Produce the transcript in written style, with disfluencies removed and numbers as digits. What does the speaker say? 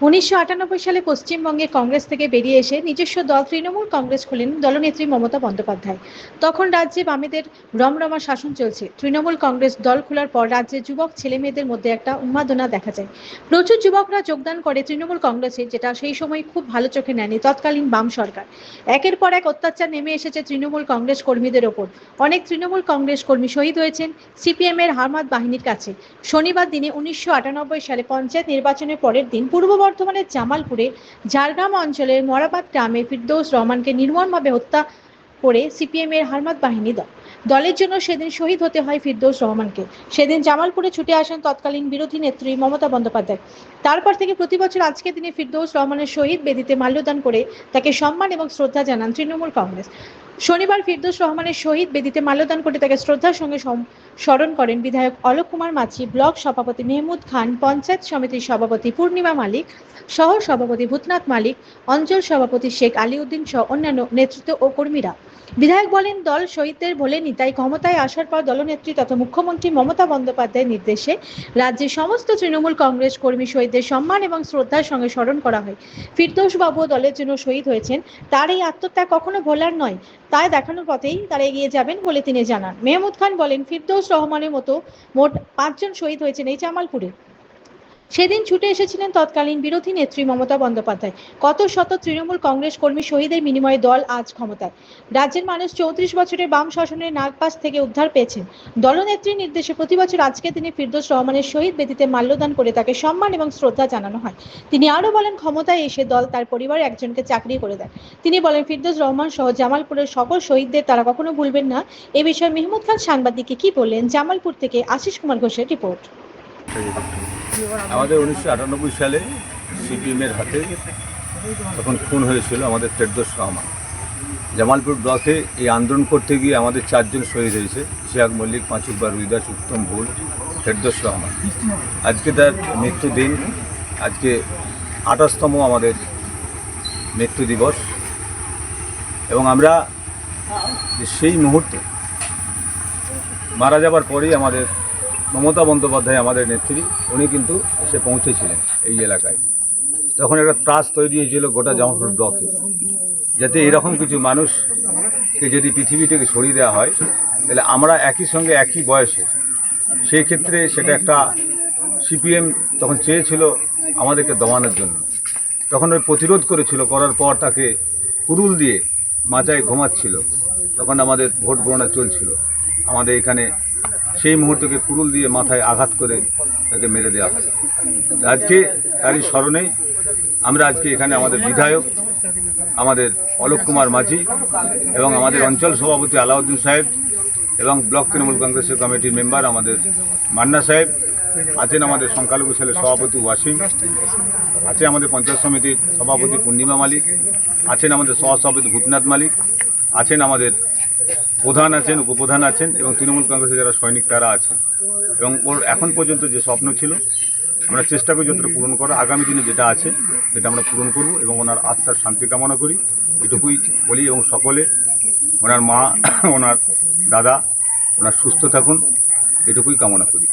1998 সালে পশ্চিমবঙ্গে কংগ্রেস থেকে বেরিয়ে এসে নিজস্ব দল তৃণমূল কংগ্রেস খোলেন দলনেত্রী মমতা বন্দ্যোপাধ্যায়। তখন রাজ্যে বামেদের রমরমা শাসন চলছে। তৃণমূল কংগ্রেস দল খোলার পর রাজ্যের যুবক ছেলেমেয়েদের মধ্যে একটা উন্মাদনা দেখা যায়। প্রচুর যুবকরা যোগদান করে তৃণমূল কংগ্রেসে, যেটা সেই সময় খুব ভালো চোখে নেয়নি তৎকালীন বাম সরকার। একের পর এক অত্যাচার নেমে এসেছে তৃণমূল কংগ্রেস কর্মীদের ওপর। অনেক তৃণমূল কংগ্রেস কর্মী শহীদ হয়েছেন সিপিএম এর হারমাত বাহিনীর কাছে। শনিবার দিনে 1998 সালে পঞ্চায়েত নির্বাচনের পরের দিন পূর্ব বর্ধমানের জামালপুরে ঝাড়গ্রাম অঞ্চলের মরাবাদ গ্রামে ফিরদৌস রহমানকে নির্মমভাবে হত্যা করে সিপিএম এর হারমাত বাহিনী দলের জন্য সেদিন শহীদ হতে হয় ফিরদৌস রহমানকে। সেদিন জামালপুরে ছুটে আসেন তৎকালীন বিরোধী নেত্রী মমতা বন্দ্যোপাধ্যায়। তারপর থেকে প্রতি বছর আজকের দিনে ফিরদৌস রহমানের শহীদ বেদিতে মাল্যদান করে তাকে সম্মান এবং শ্রদ্ধা জানান তৃণমূল কংগ্রেস। শনিবার ফিরদৌস রহমানের শহীদ বেদিতে মাল্যদান করে তাকে শ্রদ্ধার সঙ্গে স্মরণ করেন বিধায়ক অলোক কুমার মাঝি, ব্লক সভাপতি মেহমুদ খান, পঞ্চায়েত সমিতির সভাপতি পূর্ণিমা মালিক, সহ সভাপতি ভূতনাথ মালিক, অঞ্চল সভাপতি শেখ আলিউদ্দিন সহ অন্যান্য নেতৃত্ব ও কর্মীরা। বিধায়ক বলেন, দল শহীদদের ভোলেনি, তাই ক্ষমতায় আসার পর দলনেত্রী তথা মুখ্যমন্ত্রী মমতা বন্দ্যোপাধ্যায়ের নির্দেশে রাজ্যের সমস্ত তৃণমূল কংগ্রেস কর্মী শহীদদের সম্মান এবং শ্রদ্ধার সঙ্গে স্মরণ করা হয়। ফিরদৌস বাবু দলের জন্য শহীদ হয়েছেন, তার এই আত্মত্যাগ কখনো ভোলার নয়, তাই দেখানোর পথেই তারা এগিয়ে যাবেন বলে তিনি জানান। মেহমুদ খান বলেন, ফিরদৌস রহমানের মতো মোট 5 জন শহীদ হয়েছেন এই জামালপুরে। সেদিন ছুটে এসেছিলেন তৎকালীন বিরোধী নেত্রী মমতা বন্দ্যোপাধ্যায়। কত শত তৃণমূল কংগ্রেস কর্মী শহীদের বিনিময়ে দল আজ ক্ষমতায়। রাজ্যের মানুষ 34 বছরের বাম শাসনের নাগপাশ থেকে উদ্ধার পেয়েছেন। দলনেত্রীর নির্দেশে প্রতি বছর আজকের দিনে ফিরদৌস রহমানের শহীদ বেদিতে মাল্যদান করে তাকে সম্মান এবং শ্রদ্ধা জানানো হয়। তিনি আরও বলেন, ক্ষমতায় এসে দল তার পরিবারের একজনকে চাকরি করে দেয়। তিনি বলেন, ফিরদৌস রহমান সহ জামালপুরের সকল শহীদদের তারা কখনো ভুলবেন না। এ বিষয়ে মেহমুদ খান সাংবাদিককে কি বললেন, জামালপুর থেকে আশিস কুমার ঘোষের রিপোর্ট। আমাদের 1998 সালে সিপিএমের হাতে তখন খুন হয়েছিল আমাদের ফিরদৌস রহমান। জামালপুর ব্লকে এই আন্দোলন করতে গিয়ে আমাদের 4 জন শহীদ হয়েছে। ইশাক মল্লিক, পাঁচুকবা রুইদাস, উত্তম ভুল, ফিরদৌস রহমান। আজকে তার মৃত্যুদিন, আজকে 28তম আমাদের মৃত্যু দিবস। এবং আমরা সেই মুহূর্তে মারা যাবার পরেই আমাদের মমতা বন্দ্যোপাধ্যায়, আমাদের নেত্রী, উনি কিন্তু এসে পৌঁছেছিলেন এই এলাকায়। তখন একটা ত্রাস তৈরি হয়েছিল গোটা জামালপুর ব্লকে, যাতে এরকম কিছু মানুষকে যদি পৃথিবী থেকে সরিয়ে দেওয়া হয়, তাহলে আমরা একই সঙ্গে একই বয়সে, সেই ক্ষেত্রে সেটা একটা সিপিএম তখন চেয়েছিল আমাদেরকে দমানোর জন্য। তখন ওই প্রতিরোধ করেছিল, করার পর তাকে কুরুল দিয়ে মাচায় ঘুমাচ্ছিল। তখন আমাদের ভোট গণনা চলছিল। আমাদের এখানে সেই মুহূর্তকে কুরুল দিয়ে মাথায় আঘাত করে তাকে মেরে দেওয়া হয়। আজকে তারই স্মরণেই আমরা আজকে এখানে আমাদের বিধায়ক, আমাদের অলোক কুমার মাঝি এবং আমাদের অঞ্চল সভাপতি আলাউদ্দিন সাহেব এবং ব্লক তৃণমূল কংগ্রেসের কমিটির মেম্বার আমাদের মান্না সাহেব আছেন, আমাদের সংখ্যালঘু সেলের সভাপতি ওয়াসিম আছে, আমাদের পঞ্চায়েত সমিতির সভাপতি পূর্ণিমা মালিক আছেন, আমাদের সহসভাপতি ভূতনাথ মালিক আছেন, আমাদের প্রধান আছেন, উপপ্রধান আছেন এবং তৃণমূল কংগ্রেসের যারা সৈনিক তারা আছেন। এবং ওর এখন পর্যন্ত যে স্বপ্ন ছিল, আমরা চেষ্টা করি যতটা পূরণ করা। আগামী দিনে যেটা আছে সেটা আমরা পূরণ করব এবং ওনার আত্মার শান্তি কামনা করি, এটুকুই বলি। এবং সকলে, ওনার মা, ওনার দাদা, ওনার সুস্থ থাকুন, এটুকুই কামনা করি।